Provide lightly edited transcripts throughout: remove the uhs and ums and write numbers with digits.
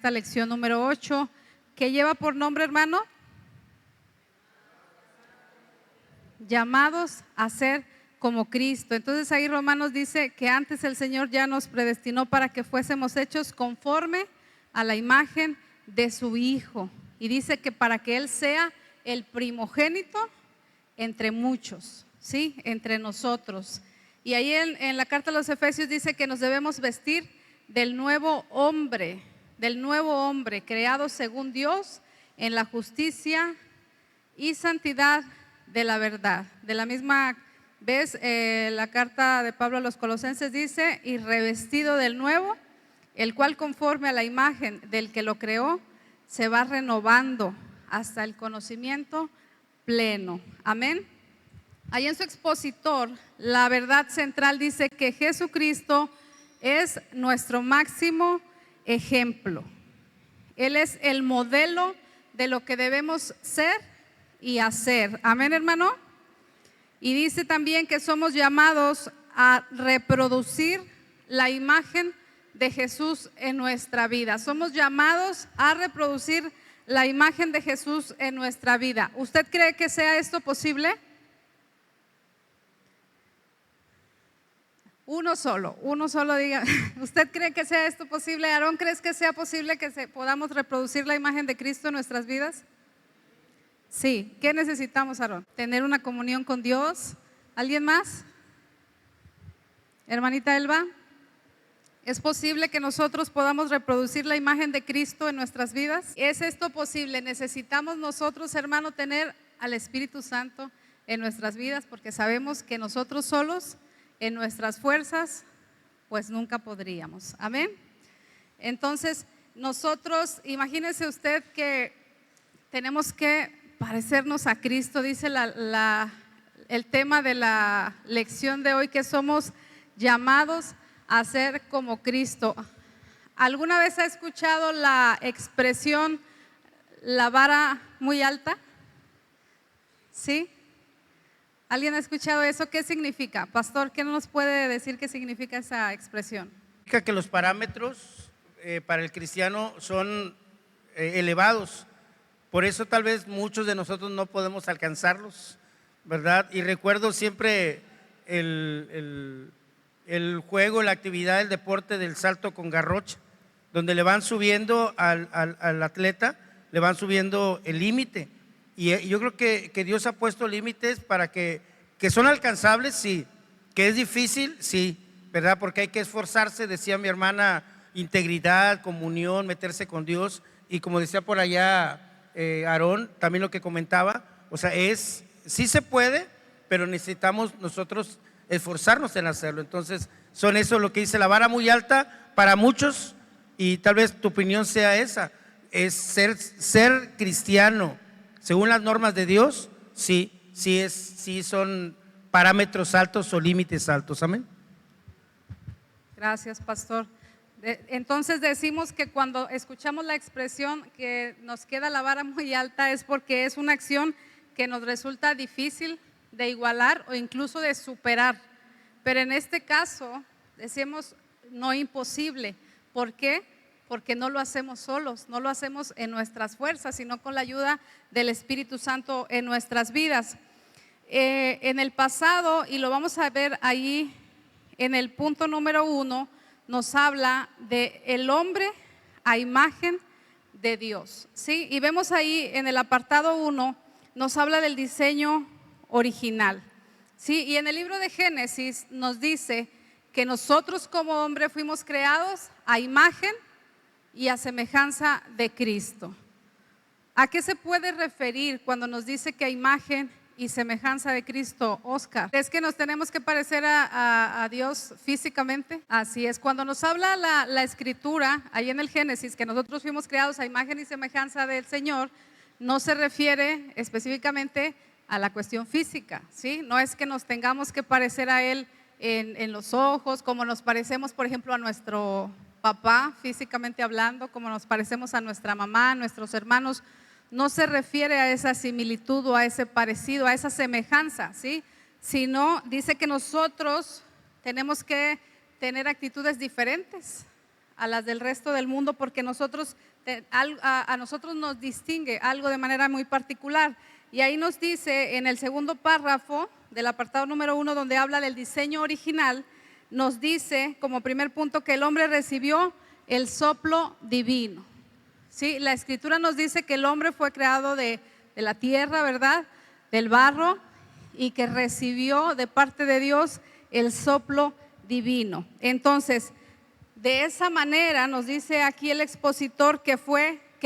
esta lección número 8, que lleva por nombre, hermano, llamados a ser como Cristo. Entonces ahí Romanos dice que antes el Señor ya nos predestinó para que fuésemos hechos conforme a la imagen de su Hijo, y dice que para que Él sea el primogénito entre muchos, ¿sí? Entre nosotros. Y ahí en la carta a los Efesios dice que nos debemos vestir del nuevo hombre creado según Dios en la justicia y santidad de la verdad. De la misma vez, la carta de Pablo a los Colosenses dice: y revestido del nuevo, el cual conforme a la imagen del que lo creó, se va renovando hasta el conocimiento pleno. Amén. Ahí en su expositor, la verdad central dice que Jesucristo es nuestro máximo ejemplo. Él es el modelo de lo que debemos ser y hacer. Amén, hermano. Y dice también que somos llamados a reproducir la imagen de Jesús en nuestra vida. Somos llamados a reproducir la imagen de Jesús en nuestra vida. ¿Usted cree que sea esto posible? Uno solo diga. ¿Usted cree que sea esto posible? Aarón, ¿crees que sea posible que podamos reproducir la imagen de Cristo en nuestras vidas? Sí. ¿Qué necesitamos, Aarón? Tener una comunión con Dios. ¿Alguien más? Hermanita Elba, ¿es posible que nosotros podamos reproducir la imagen de Cristo en nuestras vidas? ¿Es esto posible? Necesitamos nosotros, hermano, tener al Espíritu Santo en nuestras vidas, porque sabemos que nosotros solos, en nuestras fuerzas, pues nunca podríamos. Amén. Entonces nosotros, imagínese usted que tenemos que parecernos a Cristo. Dice el tema de la lección de hoy, que somos llamados a ser como Cristo. ¿Alguna vez ha escuchado la expresión la vara muy alta? ¿Sí? ¿Alguien ha escuchado eso? ¿Qué significa? Pastor, ¿qué nos puede decir qué significa esa expresión? Significa que los parámetros para el cristiano son elevados. Por eso tal vez muchos de nosotros no podemos alcanzarlos, ¿verdad? Y recuerdo siempre el juego, la actividad, el deporte del salto con garrocha, donde le van subiendo al atleta, le van subiendo el límite. Y yo creo que Dios ha puesto límites para que son alcanzables, sí, que es difícil, sí, ¿verdad? Porque hay que esforzarse, decía mi hermana, integridad, comunión, meterse con Dios. Y como decía por allá Aarón, también lo que comentaba, o sea, sí se puede, pero necesitamos nosotros esforzarnos en hacerlo. Entonces, son eso lo que dice la vara muy alta para muchos, y tal vez tu opinión sea esa, es ser cristiano según las normas de Dios, sí son parámetros altos o límites altos. Amén. Gracias, pastor. Entonces decimos que cuando escuchamos la expresión que nos queda la vara muy alta, es porque es una acción que nos resulta difícil de igualar o incluso de superar. Pero en este caso decimos no imposible. ¿Por qué? Porque no lo hacemos solos, no lo hacemos en nuestras fuerzas, sino con la ayuda del Espíritu Santo en nuestras vidas. En el pasado, y lo vamos a ver ahí en el punto número 1, nos habla de el hombre a imagen de Dios, ¿sí? Y vemos ahí en el apartado 1, nos habla del diseño original, ¿sí? Y en el libro de Génesis nos dice que nosotros como hombre fuimos creados a imagen y a semejanza de Cristo. ¿A qué se puede referir cuando nos dice que a imagen y semejanza de Cristo, Oscar? ¿Es que nos tenemos que parecer a Dios físicamente? Así es. Cuando nos habla la escritura, ahí en el Génesis, que nosotros fuimos creados a imagen y semejanza del Señor, no se refiere específicamente a la cuestión física, ¿sí? No es que nos tengamos que parecer a Él en los ojos, como nos parecemos, por ejemplo, a nuestro papá, físicamente hablando, como nos parecemos a nuestra mamá, a nuestros hermanos. No se refiere a esa similitud o a ese parecido, a esa semejanza, ¿sí? Sino dice que nosotros tenemos que tener actitudes diferentes a las del resto del mundo, porque nosotros a nosotros nos distingue algo de manera muy particular. Y ahí nos dice en el segundo párrafo del apartado número 1, donde habla del diseño original, nos dice como primer punto que el hombre recibió el soplo divino. ¿Sí? La escritura nos dice que el hombre fue creado de la tierra, ¿verdad? Del barro, y que recibió de parte de Dios el soplo divino. Entonces, de esa manera nos dice aquí el expositor que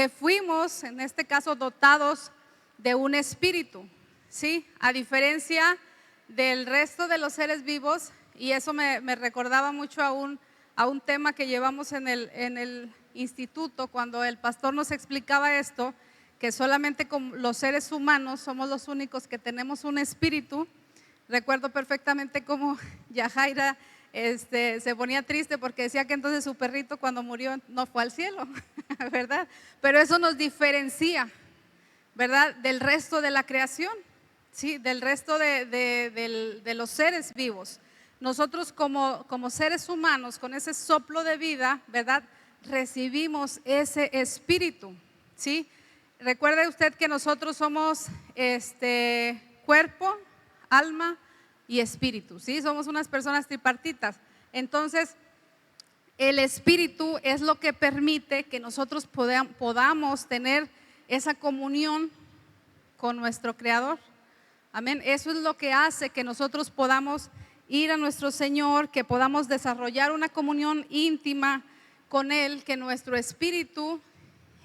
fuimos, en este caso, dotados de un espíritu, ¿sí? A diferencia del resto de los seres vivos, y eso me recordaba mucho a un tema que llevamos en el instituto, cuando el pastor nos explicaba esto, que solamente con los seres humanos somos los únicos que tenemos un espíritu. Recuerdo perfectamente cómo Yajaira se ponía triste porque decía que entonces su perrito cuando murió no fue al cielo, ¿verdad? Pero eso nos diferencia, ¿verdad? Del resto de la creación, ¿sí? Del resto de los seres vivos. Nosotros como seres humanos, con ese soplo de vida, ¿verdad? Recibimos ese espíritu, ¿sí? Recuerde usted que nosotros somos cuerpo, alma y espíritu, ¿sí? Somos unas personas tripartitas. Entonces, el espíritu es lo que permite que nosotros podamos tener esa comunión con nuestro Creador. Amén. Eso es lo que hace que nosotros podamos ir a nuestro Señor, que podamos desarrollar una comunión íntima con Él, que nuestro espíritu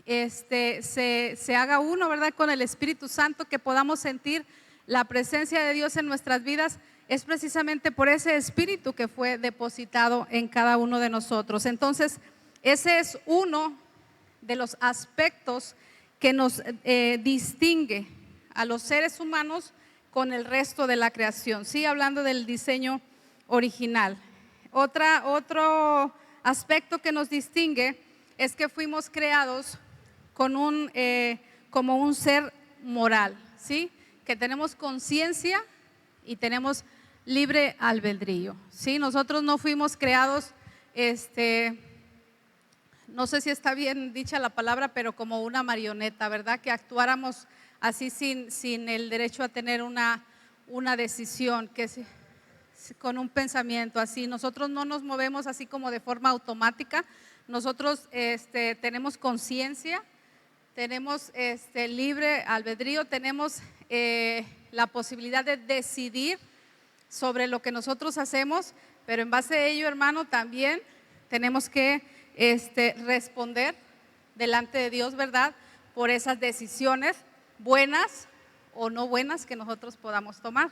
se haga uno, ¿verdad? Con el Espíritu Santo, que podamos sentir la presencia de Dios en nuestras vidas. Es precisamente por ese espíritu que fue depositado en cada uno de nosotros. Entonces, ese es uno de los aspectos que nos distingue a los seres humanos con el resto de la creación. Sí, hablando del diseño original. Otro aspecto que nos distingue es que fuimos creados como un ser moral, ¿sí? Que tenemos conciencia y tenemos libre albedrío, ¿sí? Nosotros no fuimos creados, no sé si está bien dicha la palabra, pero como una marioneta, ¿verdad? Que actuáramos así sin el derecho a tener una decisión, con un pensamiento así. Nosotros no nos movemos así como de forma automática. Nosotros tenemos conciencia, tenemos libre albedrío, tenemos la posibilidad de decidir sobre lo que nosotros hacemos, pero en base a ello, hermano, también tenemos que responder delante de Dios, ¿verdad? Por esas decisiones buenas o no buenas que nosotros podamos tomar,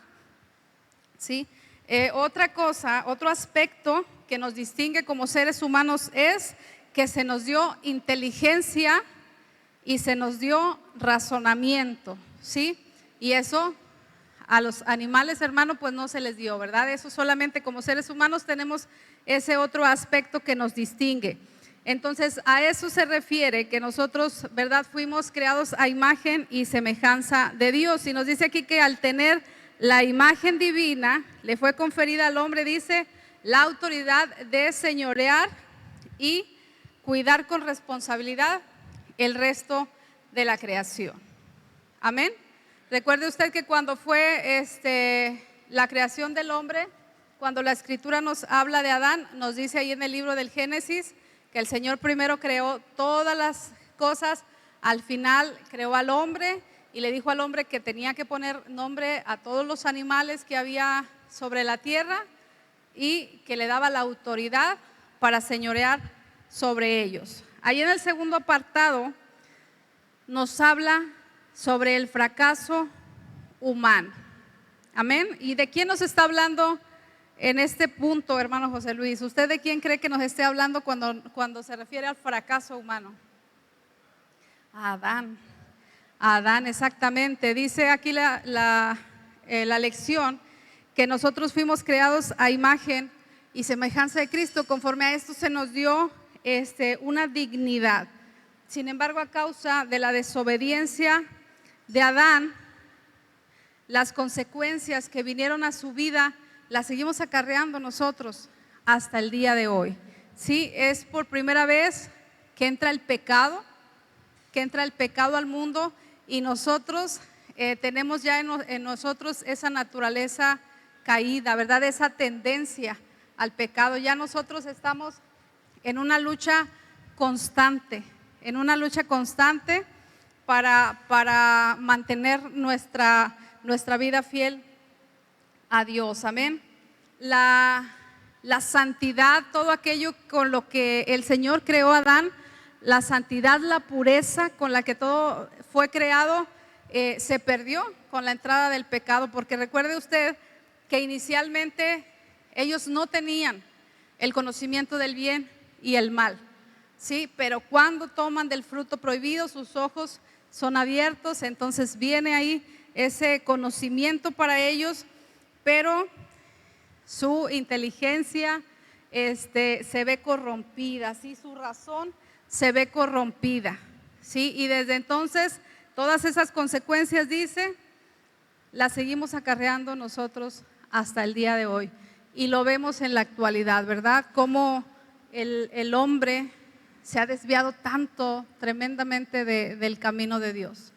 ¿sí? Otra cosa, otro aspecto que nos distingue como seres humanos es que se nos dio inteligencia y se nos dio razonamiento, ¿sí? Y eso a los animales, hermano, pues no se les dio, ¿verdad? Eso solamente como seres humanos tenemos ese otro aspecto que nos distingue. Entonces, a eso se refiere que nosotros, ¿verdad? Fuimos creados a imagen y semejanza de Dios. Y nos dice aquí que al tener la imagen divina, le fue conferida al hombre, dice, la autoridad de señorear y cuidar con responsabilidad el resto de la creación. Amén. Recuerde usted que cuando fue la creación del hombre, cuando la escritura nos habla de Adán, nos dice ahí en el libro del Génesis que el Señor primero creó todas las cosas, al final creó al hombre y le dijo al hombre que tenía que poner nombre a todos los animales que había sobre la tierra y que le daba la autoridad para señorear sobre ellos. Ahí en el segundo apartado nos habla sobre el fracaso humano. Amén. ¿Y de quién nos está hablando en este punto, hermano José Luis? ¿Usted de quién cree que nos esté hablando cuando se refiere al fracaso humano? A Adán. A Adán, exactamente. Dice aquí la lección que nosotros fuimos creados a imagen y semejanza de Cristo. Conforme a esto se nos dio una dignidad. Sin embargo, a causa de la desobediencia de Adán, las consecuencias que vinieron a su vida las seguimos acarreando nosotros hasta el día de hoy. Sí, es por primera vez que entra el pecado que entra el pecado al mundo y nosotros tenemos ya en nosotros esa naturaleza caída, ¿verdad? Esa tendencia al pecado. Ya nosotros estamos en una lucha constante, para mantener nuestra vida fiel a Dios. Amén. La santidad, todo aquello con lo que el Señor creó a Adán, la santidad, la pureza con la que todo fue creado, se perdió con la entrada del pecado, porque recuerde usted que inicialmente ellos no tenían el conocimiento del bien y el mal, ¿sí? Pero cuando toman del fruto prohibido, sus ojos son abiertos, entonces viene ahí ese conocimiento para ellos, pero su inteligencia se ve corrompida, ¿sí? Su razón se ve corrompida, ¿sí? Y desde entonces todas esas consecuencias, dice, las seguimos acarreando nosotros hasta el día de hoy. Y lo vemos en la actualidad, ¿verdad? Cómo el hombre se ha desviado tanto, tremendamente del camino de Dios.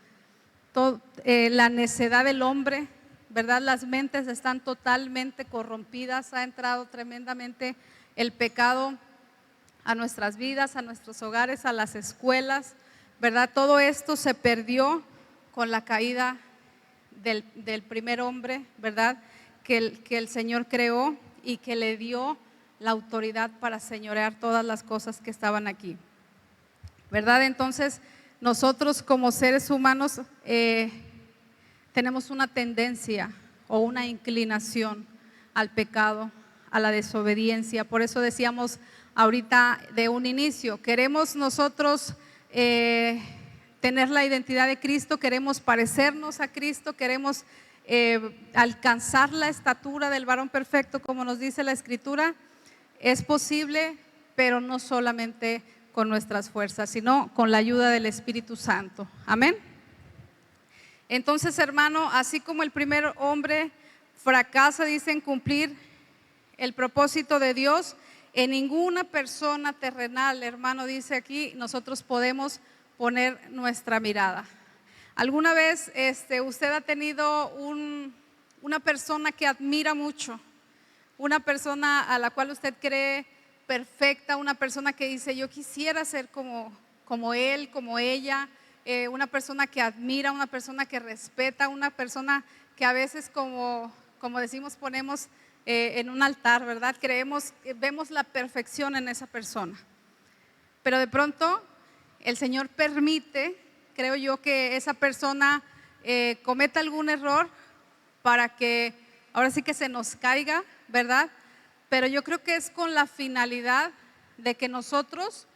La necedad del hombre, ¿verdad? Las mentes están totalmente corrompidas, ha entrado tremendamente el pecado a nuestras vidas, a nuestros hogares, a las escuelas, ¿verdad? Todo esto se perdió con la caída del primer hombre, ¿verdad? Que el Señor creó y que le dio la autoridad para señorear todas las cosas que estaban aquí, ¿verdad? Entonces, nosotros como seres humanos tenemos una tendencia o una inclinación al pecado, a la desobediencia. Por eso decíamos ahorita de un inicio, queremos nosotros tener la identidad de Cristo, queremos parecernos a Cristo, queremos alcanzar la estatura del varón perfecto, como nos dice la Escritura. Es posible, pero no solamente con nuestras fuerzas, sino con la ayuda del Espíritu Santo. Amén. Entonces, hermano, así como el primer hombre fracasa, dice, en cumplir el propósito de Dios, en ninguna persona terrenal, hermano, dice aquí, nosotros podemos poner nuestra mirada. ¿Alguna vez usted ha tenido una persona que admira mucho? Una persona a la cual usted cree perfecta, una persona que dice, yo quisiera ser como él, como ella, una persona que admira, una persona que respeta, una persona que a veces, como decimos, ponemos en un altar, ¿verdad? Vemos la perfección en esa persona. Pero de pronto el Señor permite, creo yo, que esa persona cometa algún error para que ahora sí que se nos caiga, ¿verdad? Pero yo creo que es con la finalidad de que nosotros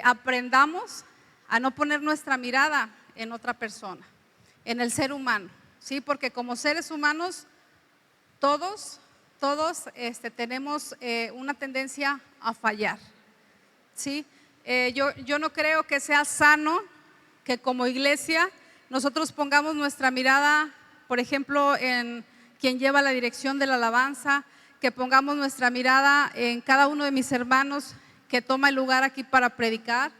aprendamos a no poner nuestra mirada en otra persona, en el ser humano, ¿sí? Porque como seres humanos todos tenemos una tendencia a fallar, ¿sí? Yo no creo que sea sano que como iglesia nosotros pongamos nuestra mirada, por ejemplo, en quien lleva la dirección de la alabanza, que pongamos nuestra mirada en cada uno de mis hermanos que toma el lugar aquí para predicar.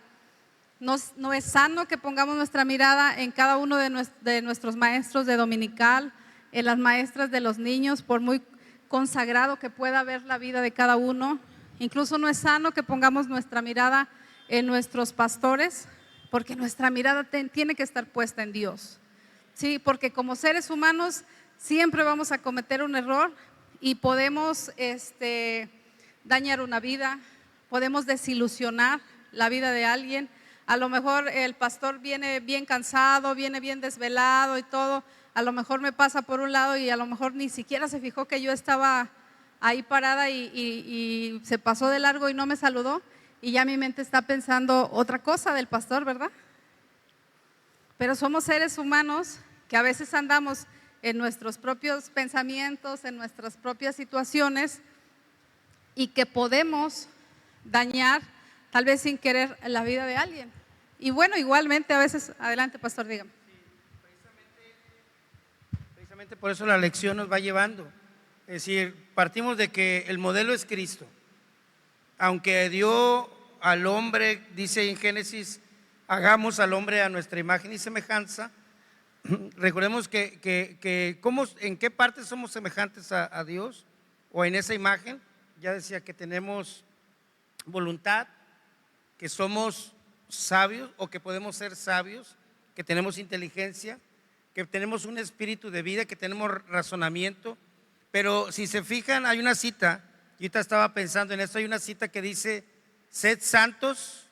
No es sano que pongamos nuestra mirada en cada uno de nuestros maestros de dominical, en las maestras de los niños, por muy consagrado que pueda ver la vida de cada uno. Incluso no es sano que pongamos nuestra mirada en nuestros pastores, porque nuestra mirada tiene que estar puesta en Dios, ¿sí? Porque como seres humanos siempre vamos a cometer un error y podemos dañar una vida, podemos desilusionar la vida de alguien. A lo mejor el pastor viene bien cansado, viene bien desvelado y todo, a lo mejor me pasa por un lado y a lo mejor ni siquiera se fijó que yo estaba ahí parada y se pasó de largo y no me saludó, y ya mi mente está pensando otra cosa del pastor, ¿verdad? Pero somos seres humanos que a veces andamos en nuestros propios pensamientos, en nuestras propias situaciones, y que podemos dañar, tal vez sin querer, la vida de alguien. Y bueno, igualmente a veces, adelante pastor, dígame. Precisamente por eso la lección nos va llevando. Es decir, partimos de que el modelo es Cristo. Aunque dio al hombre, dice en Génesis, hagamos al hombre a nuestra imagen y semejanza. Recordemos en qué parte somos semejantes a Dios o en esa imagen. Ya decía que tenemos voluntad, que somos sabios o que podemos ser sabios, que tenemos inteligencia, que tenemos un espíritu de vida, que tenemos razonamiento. Pero si se fijan, hay una cita, yo ahorita estaba pensando en esto, hay una cita que dice: sed santos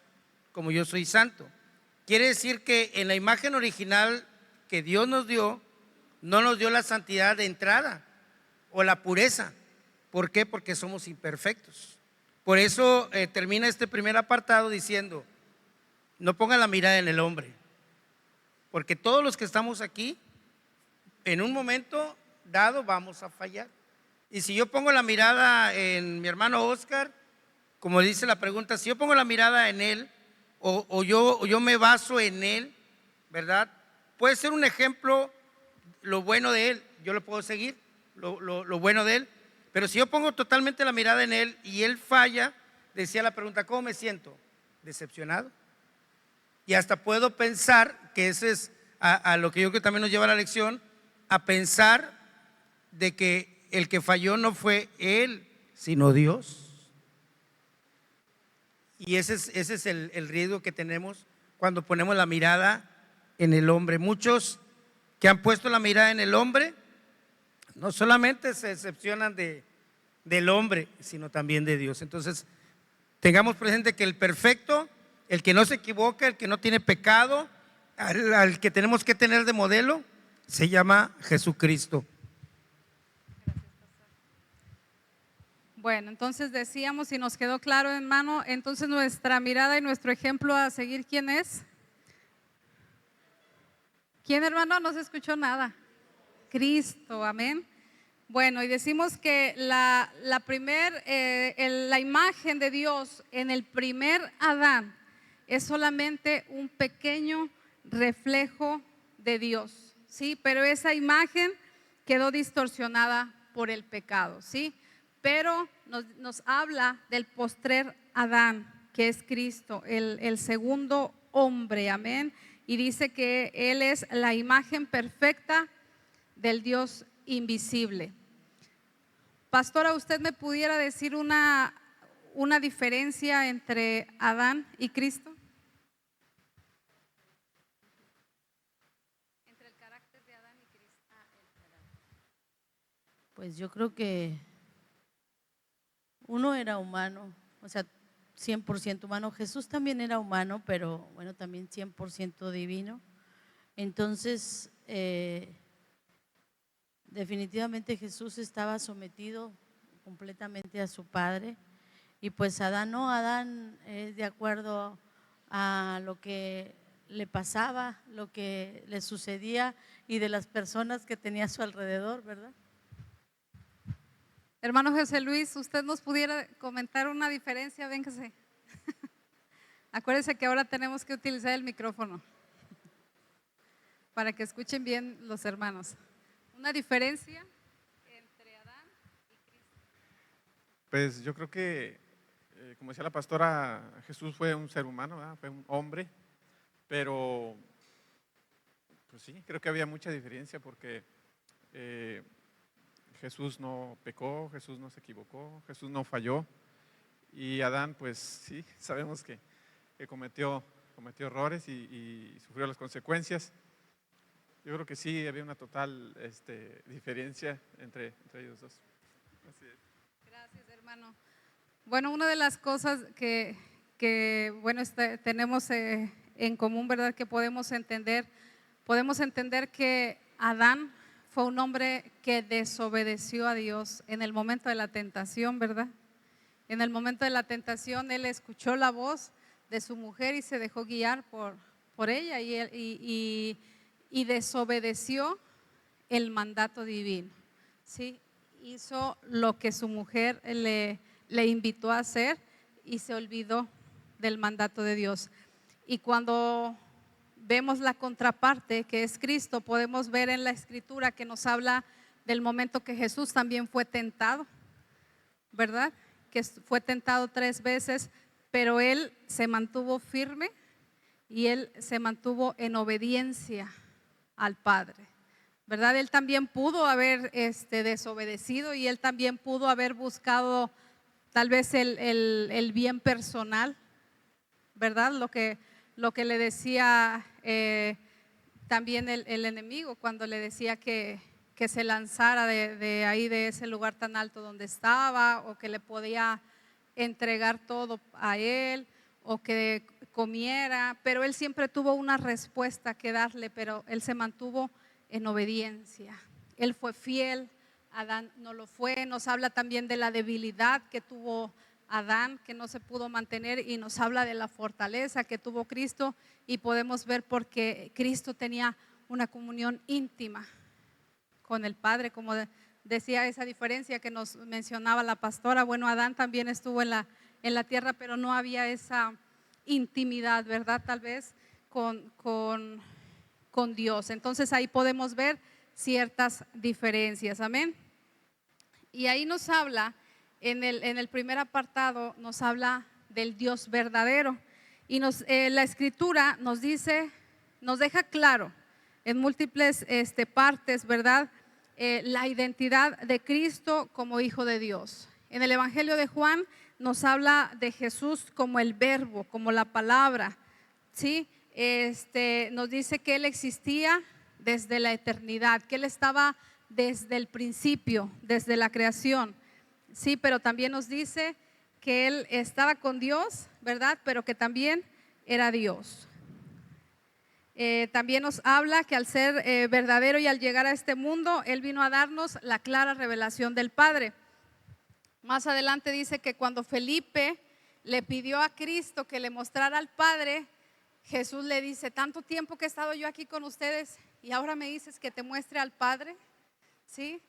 como yo soy santo. Quiere decir que en la imagen original que Dios nos dio, no nos dio la santidad de entrada o la pureza. ¿Por qué? Porque somos imperfectos. Por eso termina este primer apartado diciendo: no pongan la mirada en el hombre, porque todos los que estamos aquí, en un momento dado vamos a fallar. Y si yo pongo la mirada en mi hermano Oscar, como dice la pregunta, si yo pongo la mirada en él o yo me baso en él, ¿verdad? Puede ser un ejemplo lo bueno de él, yo lo puedo seguir, lo bueno de él. Pero si yo pongo totalmente la mirada en él y él falla, decía la pregunta: ¿cómo me siento? Decepcionado. Y hasta puedo pensar que ese es a lo que yo creo que también nos lleva a la lección, a pensar de que el que falló no fue él, sino Dios. Y ese es el riesgo que tenemos cuando ponemos la mirada en el hombre. Muchos que han puesto la mirada en el hombre no solamente se decepcionan del hombre, sino también de Dios. Entonces, tengamos presente que el perfecto, el que no se equivoca, el que no tiene pecado, al que tenemos que tener de modelo, se llama Jesucristo. Bueno, entonces decíamos, y nos quedó claro, hermano, entonces nuestra mirada y nuestro ejemplo a seguir, ¿quién es? ¿Quién, hermano? No se escuchó nada. Cristo, amén. Bueno, y decimos que la imagen de Dios en el primer Adán es solamente un pequeño reflejo de Dios, ¿sí? Pero esa imagen quedó distorsionada por el pecado, ¿sí? Pero nos habla del postrer Adán, que es Cristo, el segundo hombre, amén. Y dice que Él es la imagen perfecta del Dios invisible. Pastora, ¿usted me pudiera decir una diferencia entre Adán y Cristo? Entre el carácter de Adán y Cristo. Pues yo creo que uno era humano, o sea, 100% humano. Jesús también era humano, pero bueno, también 100% divino. Entonces, definitivamente Jesús estaba sometido completamente a su Padre. Y pues Adán no, Adán de acuerdo a lo que le pasaba, lo que le sucedía y de las personas que tenía a su alrededor, ¿verdad? Hermano José Luis, ¿usted nos pudiera comentar una diferencia? Véngase. Acuérdese que ahora tenemos que utilizar el micrófono para que escuchen bien los hermanos. ¿Una diferencia entre Adán y Cristo? Pues yo creo que, como decía la pastora, Jesús fue un ser humano, ¿verdad? Fue un hombre, pero pues sí, creo que había mucha diferencia porque Jesús no pecó, Jesús no se equivocó, Jesús no falló, y Adán pues sí, sabemos que cometió errores y sufrió las consecuencias. Yo creo que sí, había una total diferencia entre ellos dos. Así es. Gracias, hermano. Bueno, una de las cosas que bueno, tenemos en común, ¿verdad? Que podemos entender que Adán fue un hombre que desobedeció a Dios en el momento de la tentación, ¿verdad? En el momento de la tentación, él escuchó la voz de su mujer y se dejó guiar por ella y desobedeció el mandato divino, ¿sí? Hizo lo que su mujer le invitó a hacer y se olvidó del mandato de Dios. Y cuando vemos la contraparte, que es Cristo, podemos ver en la Escritura que nos habla del momento que Jesús también fue tentado, ¿verdad? Que fue tentado 3 veces, pero él se mantuvo firme y él se mantuvo en obediencia al Padre, ¿verdad? Él también pudo haber desobedecido y él también pudo haber buscado tal vez el bien personal, ¿verdad? Lo que le decía también el enemigo cuando le decía que se lanzara de ahí, de ese lugar tan alto donde estaba, o que le podía entregar todo a él, o que comiera, pero él siempre tuvo una respuesta que darle, pero él se mantuvo en obediencia. Él fue fiel, Adán no lo fue. Nos habla también de la debilidad que tuvo Adán, que no se pudo mantener, y nos habla de la fortaleza que tuvo Cristo, y podemos ver porque Cristo tenía una comunión íntima con el Padre, como decía esa diferencia que nos mencionaba la pastora. Bueno, Adán también estuvo en la tierra, pero no había esa intimidad, ¿verdad? Tal vez con Dios. Entonces ahí podemos ver ciertas diferencias, amén. Y ahí nos habla, en el primer apartado, nos habla del Dios verdadero. Y la escritura nos dice, nos deja claro en múltiples partes, ¿verdad? La identidad de Cristo como Hijo de Dios. En el Evangelio de Juan nos habla de Jesús como el verbo, como la palabra, ¿sí? Nos dice que Él existía desde la eternidad, que Él estaba desde el principio, desde la creación, sí, pero también nos dice que Él estaba con Dios, ¿verdad? Pero que también era Dios. También nos habla que al ser verdadero y al llegar a este mundo, Él vino a darnos la clara revelación del Padre. Más adelante dice que cuando Felipe le pidió a Cristo que le mostrara al Padre, Jesús le dice: tanto tiempo que he estado yo aquí con ustedes y ahora me dices que te muestre al Padre, ¿sí?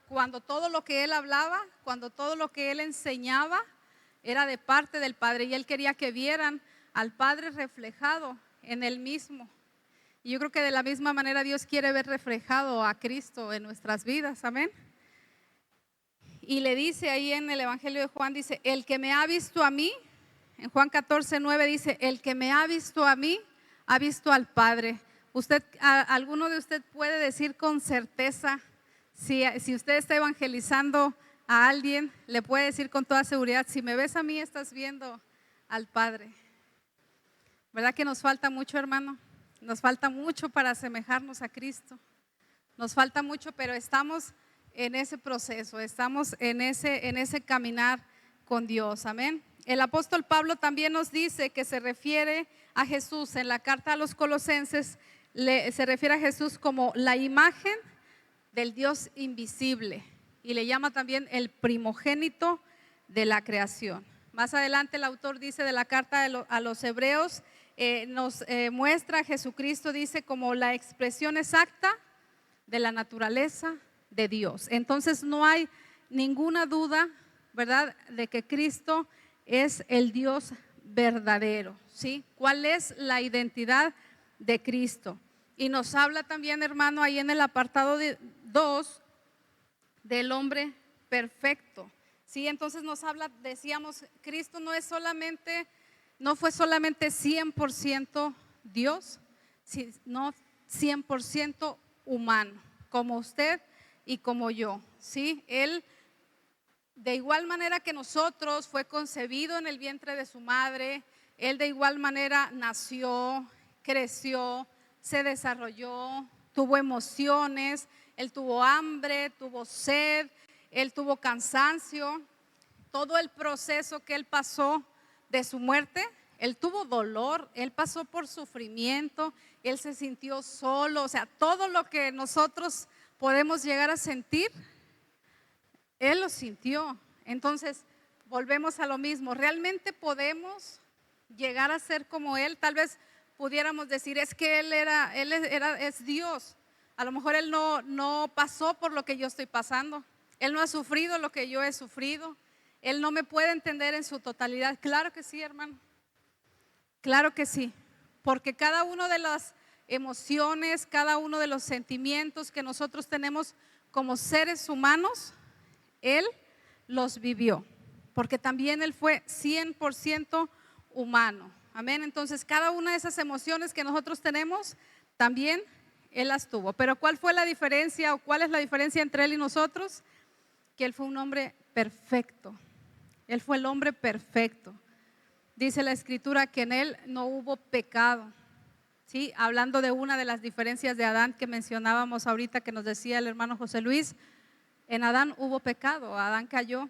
Cuando todo lo que Él hablaba, cuando todo lo que Él enseñaba era de parte del Padre, y Él quería que vieran al Padre reflejado en Él mismo. Y yo creo que de la misma manera Dios quiere ver reflejado a Cristo en nuestras vidas, amén. Y le dice ahí en el Evangelio de Juan, dice: el que me ha visto a mí, en Juan 14:9 dice: el que me ha visto a mí, ha visto al Padre. ¿Alguno de ustedes puede decir con certeza, si usted está evangelizando a alguien, le puede decir con toda seguridad: si me ves a mí, estás viendo al Padre? ¿Verdad que nos falta mucho, hermano? Nos falta mucho para asemejarnos a Cristo. Nos falta mucho, pero estamos en ese proceso, estamos en ese caminar con Dios, amén. El apóstol Pablo también nos dice que se refiere a Jesús en la carta a los Colosenses, se refiere a Jesús como la imagen del Dios invisible, y le llama también el primogénito de la creación. Más adelante el autor dice de la carta a los Hebreos, nos muestra a Jesucristo, dice, como la expresión exacta de la naturaleza de Dios. Entonces no hay ninguna duda, ¿verdad?, de que Cristo es el Dios verdadero, ¿sí? ¿Cuál es la identidad de Cristo? Y nos habla también, hermano, ahí en el apartado 2 del hombre perfecto, ¿sí? Entonces nos habla, decíamos, Cristo no fue solamente 100% Dios, sino 100% humano, como usted y como yo, ¿sí? Él, de igual manera que nosotros, fue concebido en el vientre de su madre. Él de igual manera nació, creció, se desarrolló, tuvo emociones, Él tuvo hambre, tuvo sed, Él tuvo cansancio. Todo el proceso que Él pasó de su muerte, Él tuvo dolor, Él pasó por sufrimiento, Él se sintió solo. O sea, todo lo que nosotros podemos llegar a sentir, Él lo sintió. Entonces volvemos a lo mismo. ¿Realmente podemos llegar a ser como Él? Tal vez pudiéramos decir: es que Él es Dios. A lo mejor Él no pasó por lo que yo estoy pasando, Él no ha sufrido lo que yo he sufrido, Él no me puede entender en su totalidad. Claro que sí, hermano, claro que sí, porque cada una de las emociones, cada uno de los sentimientos que nosotros tenemos como seres humanos, Él los vivió, porque también Él fue 100% humano, Amén. Entonces, cada una de esas emociones que nosotros tenemos, también Él las tuvo. Pero ¿cuál fue la diferencia o cuál es la diferencia entre Él y nosotros? Que Él fue un hombre perfecto. Él fue el hombre perfecto. Dice la Escritura que en Él no hubo pecado. ¿Sí? Hablando de una de las diferencias de Adán que mencionábamos ahorita, que nos decía el hermano José Luis, en Adán hubo pecado, Adán cayó,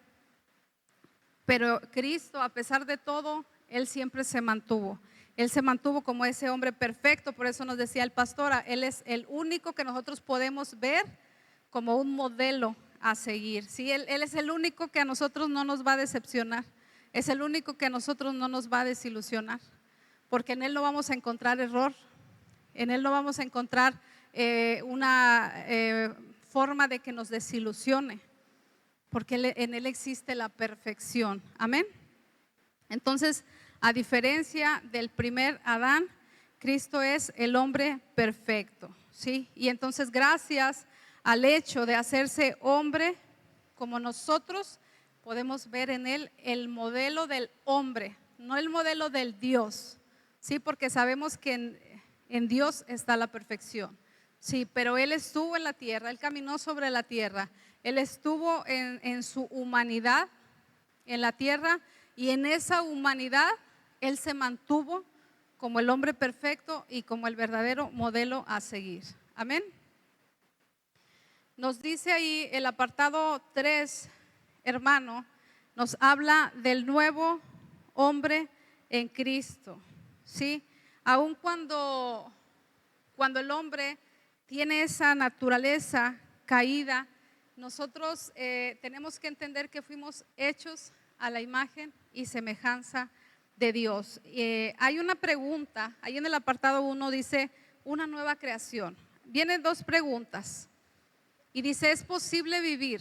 pero Cristo, a pesar de todo, Él siempre se mantuvo. Él se mantuvo como ese hombre perfecto. Por eso nos decía el pastor, Él es el único que nosotros podemos ver como un modelo a seguir. ¿Sí? Él es el único que a nosotros no nos va a decepcionar, es el único que a nosotros no nos va a desilusionar, porque en Él no vamos a encontrar error, en Él no vamos a encontrar una forma de que nos desilusione, porque en Él existe la perfección. Amén. Entonces, a diferencia del primer Adán, Cristo es el hombre perfecto, ¿sí? Y entonces, gracias al hecho de hacerse hombre como nosotros, podemos ver en Él el modelo del hombre, no el modelo del Dios, ¿sí? Porque sabemos que en Dios está la perfección, sí, pero Él estuvo en la tierra, Él caminó sobre la tierra, Él estuvo en su humanidad en la tierra, y en esa humanidad Él se mantuvo como el hombre perfecto y como el verdadero modelo a seguir. Amén. Nos dice ahí el apartado 3, hermano, nos habla del nuevo hombre en Cristo, ¿sí? Aun cuando el hombre tiene esa naturaleza caída, nosotros tenemos que entender que fuimos hechos a la imagen y semejanza de Dios. Hay una pregunta, ahí en el apartado 1 dice, una nueva creación. Vienen dos preguntas y dice, ¿es posible vivir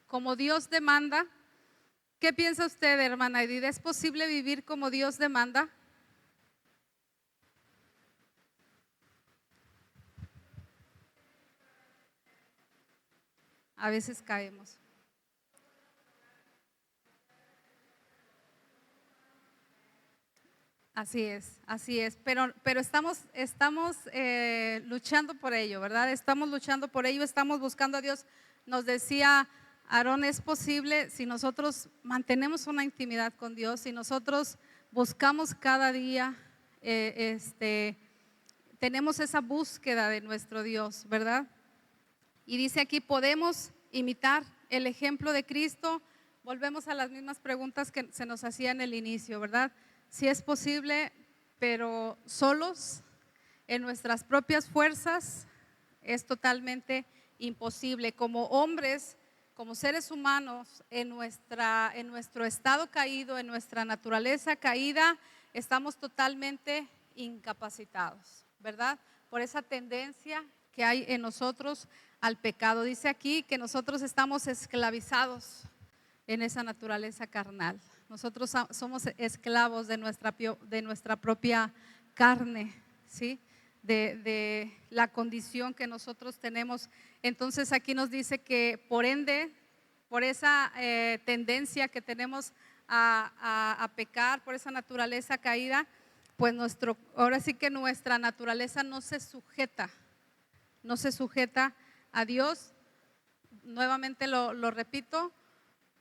como Dios demanda? ¿Qué piensa usted, hermana Edith? ¿Es posible vivir como Dios demanda? A veces caemos. Así es, pero estamos luchando por ello, ¿verdad? Estamos luchando por ello, estamos buscando a Dios. Nos decía Aarón, es posible si nosotros mantenemos una intimidad con Dios, si nosotros buscamos cada día, tenemos esa búsqueda de nuestro Dios, ¿verdad? Y dice aquí, podemos imitar el ejemplo de Cristo. Volvemos a las mismas preguntas que se nos hacían en el inicio, ¿verdad? Si es posible, pero solos, en nuestras propias fuerzas, es totalmente imposible. Como hombres, como seres humanos, en nuestro estado caído, en nuestra naturaleza caída, estamos totalmente incapacitados, ¿verdad? Por esa tendencia que hay en nosotros al pecado. Dice aquí que nosotros estamos esclavizados en esa naturaleza carnal. Nosotros somos esclavos de nuestra propia carne, ¿sí? De la condición que nosotros tenemos. Entonces aquí nos dice que por ende, por esa tendencia que tenemos a pecar, por esa naturaleza caída, pues ahora sí que nuestra naturaleza no se sujeta a Dios. Nuevamente lo repito,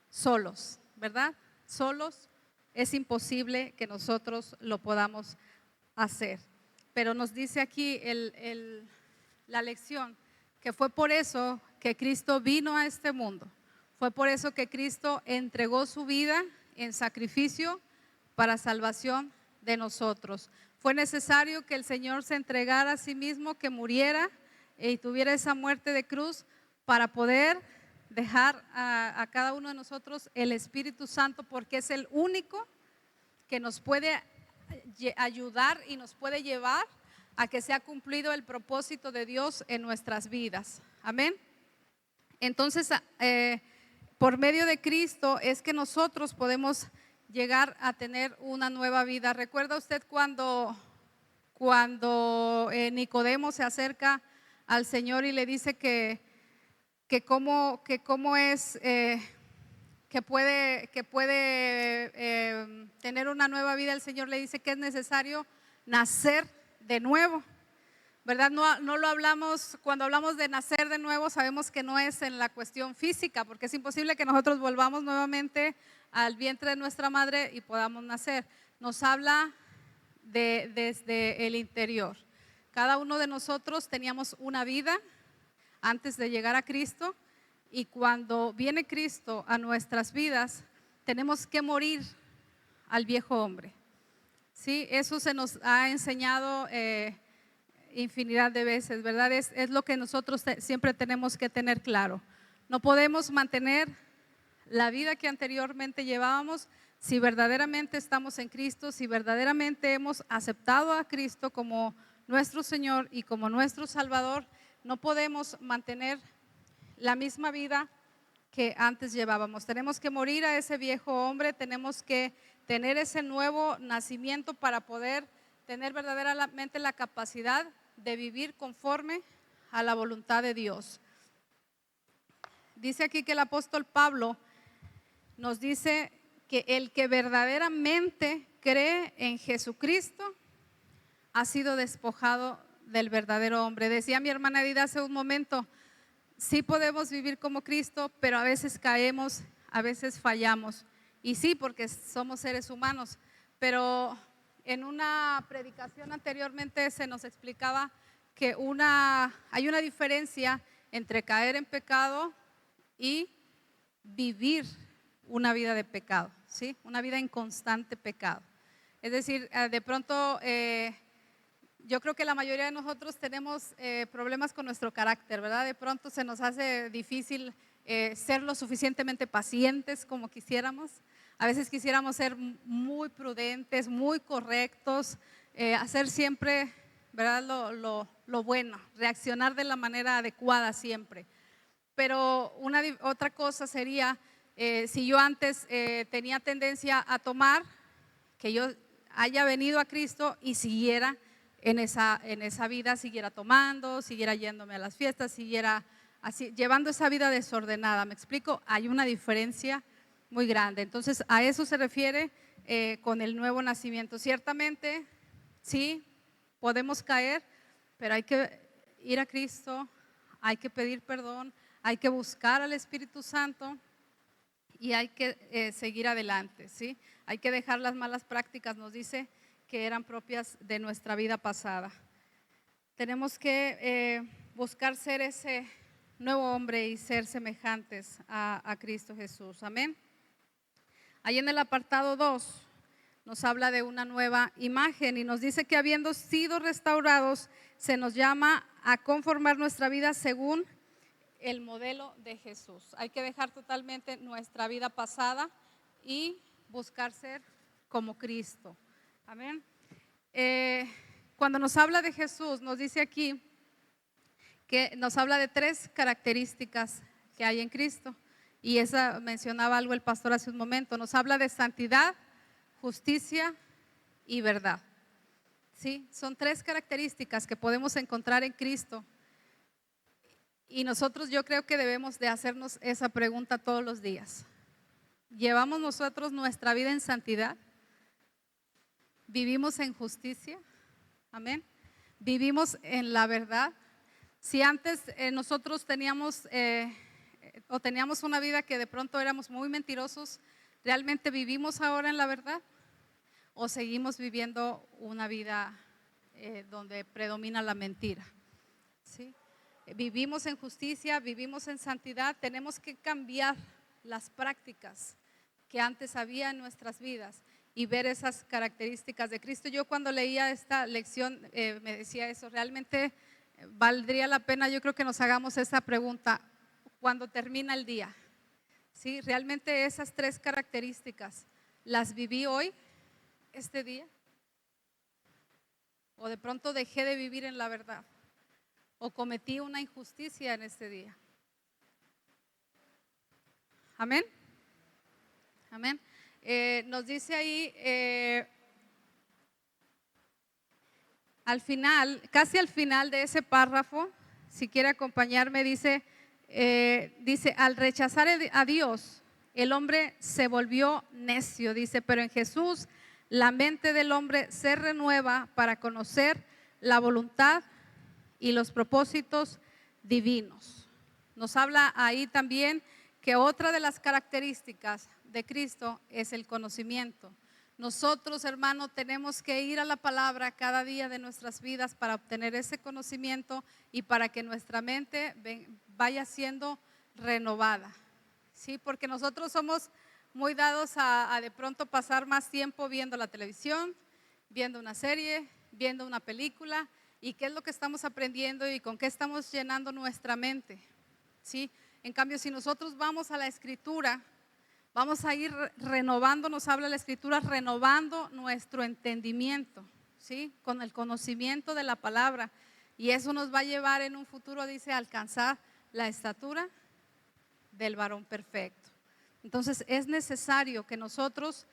solos, ¿verdad? Solos es imposible que nosotros lo podamos hacer. Pero nos dice aquí la lección, que fue por eso que Cristo vino a este mundo. Fue por eso que Cristo entregó su vida en sacrificio para salvación de nosotros. Fue necesario que el Señor se entregara a sí mismo, que muriera y tuviera esa muerte de cruz para poder dejar a cada uno de nosotros el Espíritu Santo, porque es el único que nos puede ayudar y nos puede llevar a que sea cumplido el propósito de Dios en nuestras vidas. Amén. Entonces, por medio de Cristo es que nosotros podemos llegar a tener una nueva vida. ¿Recuerda usted cuando Nicodemo se acerca al Señor y le dice que cómo es tener una nueva vida, el Señor le dice que es necesario nacer de nuevo, ¿verdad? No lo hablamos, cuando hablamos de nacer de nuevo, sabemos que no es en la cuestión física, porque es imposible que nosotros volvamos nuevamente al vientre de nuestra madre y podamos nacer. Nos habla desde el interior. Cada uno de nosotros teníamos una vida antes de llegar a Cristo, y cuando viene Cristo a nuestras vidas, tenemos que morir al viejo hombre. Sí, eso se nos ha enseñado infinidad de veces, ¿verdad? Es lo que nosotros siempre tenemos que tener claro. No podemos mantener la vida que anteriormente llevábamos si verdaderamente estamos en Cristo, si verdaderamente hemos aceptado a Cristo como nuestro Señor y como nuestro Salvador. No podemos mantener la misma vida que antes llevábamos. Tenemos que morir a ese viejo hombre, tenemos que tener ese nuevo nacimiento para poder tener verdaderamente la capacidad de vivir conforme a la voluntad de Dios. Dice aquí que el apóstol Pablo nos dice que el que verdaderamente cree en Jesucristo ha sido despojado del verdadero hombre. Decía mi hermana Edith hace un momento, sí podemos vivir como Cristo, pero a veces caemos, a veces fallamos. Y sí, porque somos seres humanos, pero en una predicación anteriormente se nos explicaba que hay una diferencia entre caer en pecado y vivir una vida de pecado, ¿sí? Una vida en constante pecado. Es decir, de pronto yo creo que la mayoría de nosotros tenemos problemas con nuestro carácter, ¿verdad? De pronto se nos hace difícil ser lo suficientemente pacientes como quisiéramos. A veces quisiéramos ser muy prudentes, muy correctos, hacer siempre, ¿verdad? Lo bueno, reaccionar de la manera adecuada siempre. Pero otra cosa sería, si yo antes tenía tendencia a tomar, que yo haya venido a Cristo y siguiera en esa vida, siguiera tomando, siguiera yéndome a las fiestas, siguiera así, llevando esa vida desordenada. ¿Me explico? Hay una diferencia muy grande. Entonces, a eso se refiere con el nuevo nacimiento. Ciertamente, sí, podemos caer, pero hay que ir a Cristo, hay que pedir perdón, hay que buscar al Espíritu Santo y hay que seguir adelante, ¿sí? Hay que dejar las malas prácticas, nos dice, que eran propias de nuestra vida pasada. Tenemos que buscar ser ese nuevo hombre y ser semejantes a Cristo Jesús. Amén. Ahí en el apartado 2 nos habla de una nueva imagen y nos dice que habiendo sido restaurados, se nos llama a conformar nuestra vida según el modelo de Jesús. Hay que dejar totalmente nuestra vida pasada y buscar ser como Cristo. Amén. Cuando nos habla de Jesús, nos dice aquí que nos habla de 3 características que hay en Cristo. Y esa mencionaba algo el pastor hace un momento. Nos habla de santidad, justicia y verdad. ¿Sí? Son 3 características que podemos encontrar en Cristo. Y nosotros, yo creo que debemos de hacernos esa pregunta todos los días. ¿Llevamos nosotros nuestra vida en santidad? ¿Vivimos en justicia? Amén. ¿Vivimos en la verdad? Si antes nosotros teníamos una vida que de pronto éramos muy mentirosos, ¿realmente vivimos ahora en la verdad? ¿O seguimos viviendo una vida donde predomina la mentira? ¿Sí? Vivimos en justicia, vivimos en santidad. Tenemos que cambiar las prácticas que antes había en nuestras vidas y ver esas características de Cristo. Yo cuando leía esta lección me decía eso, realmente valdría la pena, yo creo que nos hagamos esa pregunta cuando termina el día. ¿Sí? Realmente esas 3 características, ¿las viví hoy, este día? ¿O de pronto dejé de vivir en la verdad? ¿O cometí una injusticia en este día? Amén. Amén. Nos dice ahí al final, casi al final de ese párrafo, si quiere acompañarme, dice al rechazar a Dios, el hombre se volvió necio, dice, pero en Jesús la mente del hombre se renueva para conocer la voluntad y los propósitos divinos. Nos habla ahí también que otra de las características de Cristo es el conocimiento. Nosotros, hermano, tenemos que ir a la palabra cada día de nuestras vidas para obtener ese conocimiento y para que nuestra mente vaya siendo renovada. Sí, porque nosotros somos muy dados a de pronto pasar más tiempo viendo la televisión, viendo una serie, viendo una película, y qué es lo que estamos aprendiendo y con qué estamos llenando nuestra mente. ¿Sí? En cambio, si nosotros vamos a la Escritura, vamos a ir renovando, nos habla la Escritura, renovando nuestro entendimiento, ¿sí? Con el conocimiento de la palabra, y eso nos va a llevar en un futuro, dice, a alcanzar la estatura del varón perfecto. Entonces es necesario que nosotros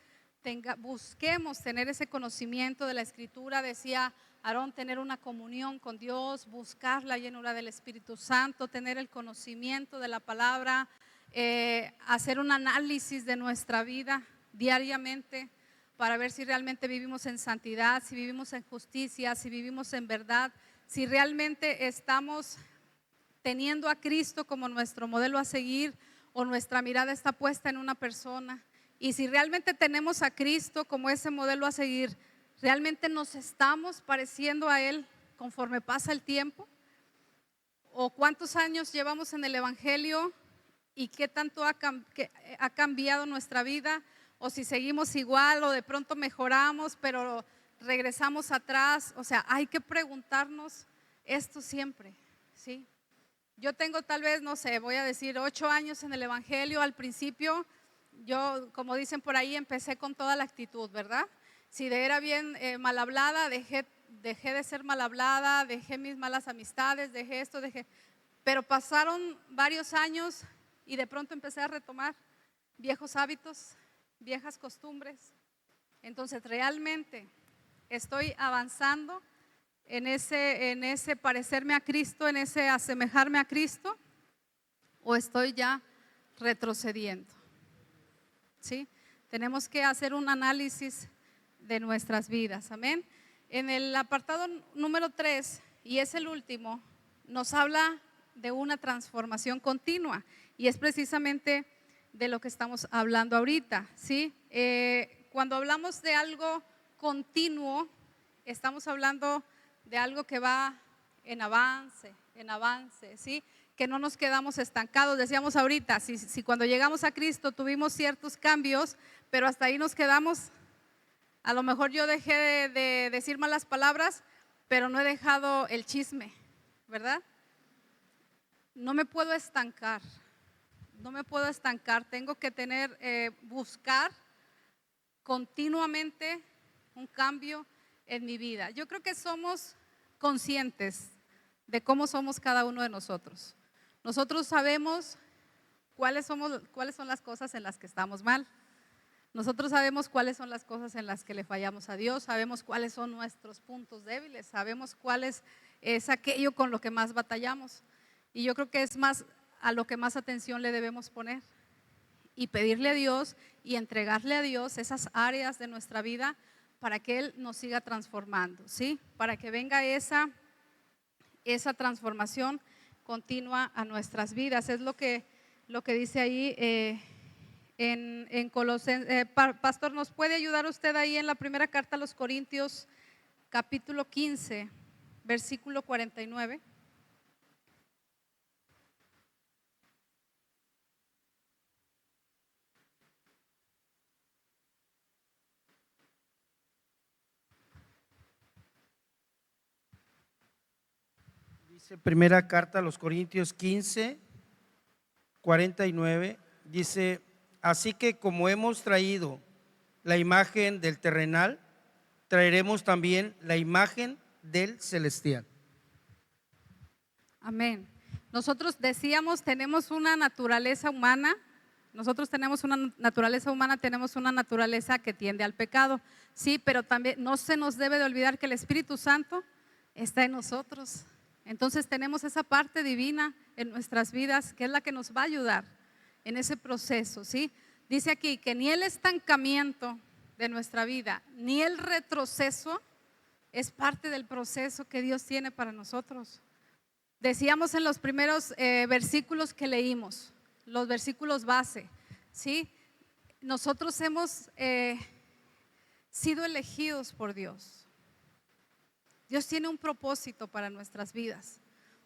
busquemos tener ese conocimiento de la Escritura. Decía Aarón, tener una comunión con Dios, buscar la llenura del Espíritu Santo, tener el conocimiento de la palabra, hacer un análisis de nuestra vida diariamente para ver si realmente vivimos en santidad, si vivimos en justicia, si vivimos en verdad, si realmente estamos teniendo a Cristo como nuestro modelo a seguir, o nuestra mirada está puesta en una persona. Y si realmente tenemos a Cristo como ese modelo a seguir, ¿realmente nos estamos pareciendo a Él conforme pasa el tiempo? ¿O cuántos años llevamos en el Evangelio y qué tanto ha cambiado nuestra vida? O si seguimos igual o de pronto mejoramos pero regresamos atrás. O sea, hay que preguntarnos esto siempre, ¿sí? Yo tengo tal vez, no sé, voy a decir 8 años en el Evangelio. Al principio yo, como dicen por ahí, empecé con toda la actitud, ¿verdad? Si era bien mal hablada, dejé de ser mal hablada, dejé mis malas amistades, dejé esto, pero pasaron varios años y de pronto empecé a retomar viejos hábitos, viejas costumbres. Entonces realmente estoy avanzando en ese parecerme a Cristo, en ese asemejarme a Cristo, o estoy ya retrocediendo. ¿Sí? Tenemos que hacer un análisis de nuestras vidas, amén. En el apartado número 3, y es el último, nos habla de una transformación continua, y es precisamente de lo que estamos hablando ahorita, ¿sí? Cuando hablamos de algo continuo, estamos hablando de algo que va en avance, ¿sí? Que no nos quedamos estancados. Decíamos ahorita, si cuando llegamos a Cristo tuvimos ciertos cambios, pero hasta ahí nos quedamos. A lo mejor yo dejé de decir malas palabras, pero no he dejado el chisme, ¿verdad? No me puedo estancar, tengo que buscar continuamente un cambio en mi vida. Yo creo que somos conscientes de cómo somos cada uno de nosotros. Nosotros sabemos cuáles son las cosas en las que estamos mal. Nosotros sabemos cuáles son las cosas en las que le fallamos a Dios, sabemos cuáles son nuestros puntos débiles, sabemos cuál es aquello con lo que más batallamos. Y yo creo que es más a lo que más atención le debemos poner y pedirle a Dios y entregarle a Dios esas áreas de nuestra vida para que Él nos siga transformando, ¿sí? Para que venga esa transformación continua a nuestras vidas. Es lo que dice ahí en Colosenses. Pastor, ¿nos puede ayudar usted ahí en la primera carta a los Corintios, capítulo 15, versículo 49? Dice primera carta a los Corintios 15, 49, dice: así que como hemos traído la imagen del terrenal, traeremos también la imagen del celestial. Amén. Nosotros decíamos, tenemos una naturaleza humana. Tenemos una naturaleza que tiende al pecado, sí, pero también no se nos debe de olvidar que el Espíritu Santo está en nosotros. Entonces tenemos esa parte divina en nuestras vidas que es la que nos va a ayudar en ese proceso, ¿sí? Dice aquí que ni el estancamiento de nuestra vida, ni el retroceso es parte del proceso que Dios tiene para nosotros. Decíamos en los primeros versículos que leímos, los versículos base, ¿sí? Nosotros hemos sido elegidos por Dios. Dios tiene un propósito para nuestras vidas.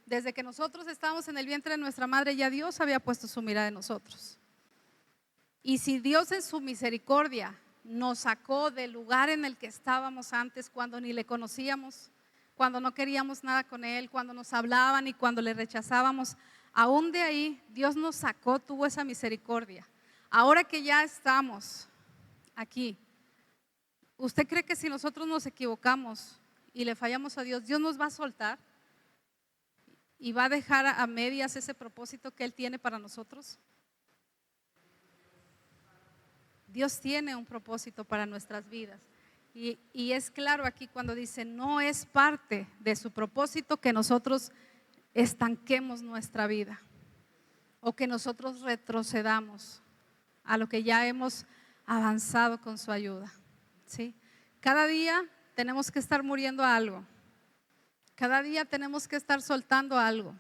Desde que nosotros estábamos en el vientre de nuestra madre, ya Dios había puesto su mirada en nosotros. Y si Dios en su misericordia nos sacó del lugar en el que estábamos antes, cuando ni le conocíamos, cuando no queríamos nada con Él, cuando nos hablaban y cuando le rechazábamos, aún de ahí Dios nos sacó, tuvo esa misericordia. Ahora que ya estamos aquí, ¿usted cree que si nosotros nos equivocamos y le fallamos a Dios, Dios nos va a soltar y va a dejar a medias ese propósito que Él tiene para nosotros? Dios tiene un propósito para nuestras vidas. Y es claro aquí cuando dice, no es parte de su propósito que nosotros estanquemos nuestra vida o que nosotros retrocedamos a lo que ya hemos avanzado con su ayuda, ¿sí? Cada día tenemos que estar muriendo a algo. Cada día tenemos que estar soltando algo.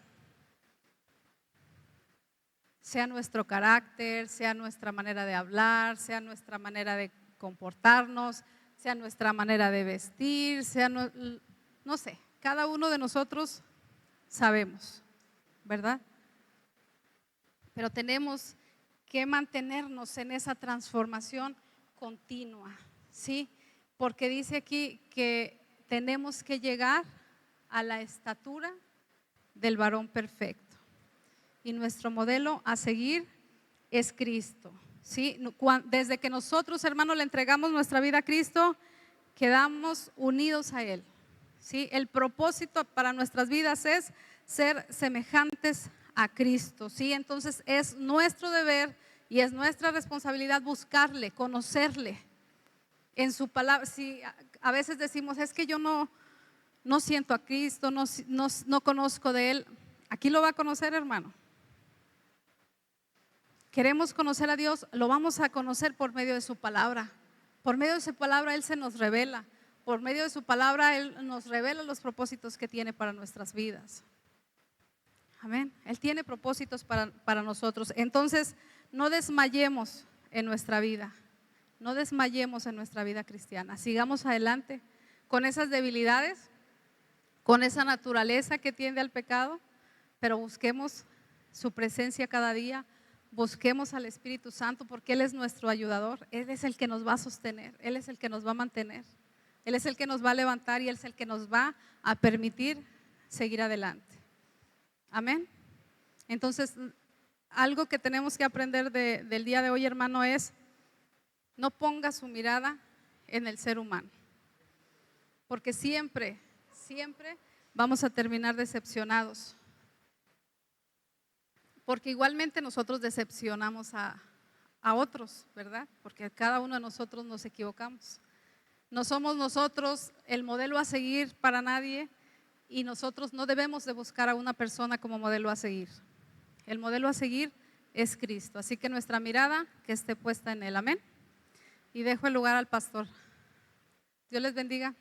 Sea nuestro carácter, sea nuestra manera de hablar, sea nuestra manera de comportarnos, sea nuestra manera de vestir, sea no sé, cada uno de nosotros sabemos, ¿verdad? Pero tenemos que mantenernos en esa transformación continua, ¿sí? Porque dice aquí que tenemos que llegar a la estatura del varón perfecto. Y nuestro modelo a seguir es Cristo, ¿sí? Desde que nosotros, hermanos, le entregamos nuestra vida a Cristo, quedamos unidos a Él, ¿sí? El propósito para nuestras vidas es ser semejantes a Cristo, ¿sí? Entonces es nuestro deber y es nuestra responsabilidad buscarle, conocerle en su palabra. Si a veces decimos, es que yo no siento a Cristo, no conozco de Él, aquí lo va a conocer, hermano. Queremos conocer a Dios, lo vamos a conocer por medio de su palabra. Por medio de su palabra Él se nos revela. Por medio de su palabra Él nos revela los propósitos que tiene para nuestras vidas. Amén. Él tiene propósitos para nosotros. Entonces, no desmayemos en nuestra vida. No desmayemos en nuestra vida cristiana. Sigamos adelante con esas debilidades, con esa naturaleza que tiende al pecado, pero busquemos su presencia cada día. Busquemos al Espíritu Santo porque Él es nuestro ayudador. Él es el que nos va a sostener, Él es el que nos va a mantener, Él es el que nos va a levantar y Él es el que nos va a permitir seguir adelante. Amén. Entonces, algo que tenemos que aprender del día de hoy, hermano, es no ponga su mirada en el ser humano, porque siempre vamos a terminar decepcionados. Porque igualmente nosotros decepcionamos a otros, ¿verdad? Porque cada uno de nosotros nos equivocamos. No somos nosotros el modelo a seguir para nadie y nosotros no debemos de buscar a una persona como modelo a seguir. El modelo a seguir es Cristo. Así que nuestra mirada que esté puesta en Él. Amén. Y dejo el lugar al pastor. Dios les bendiga.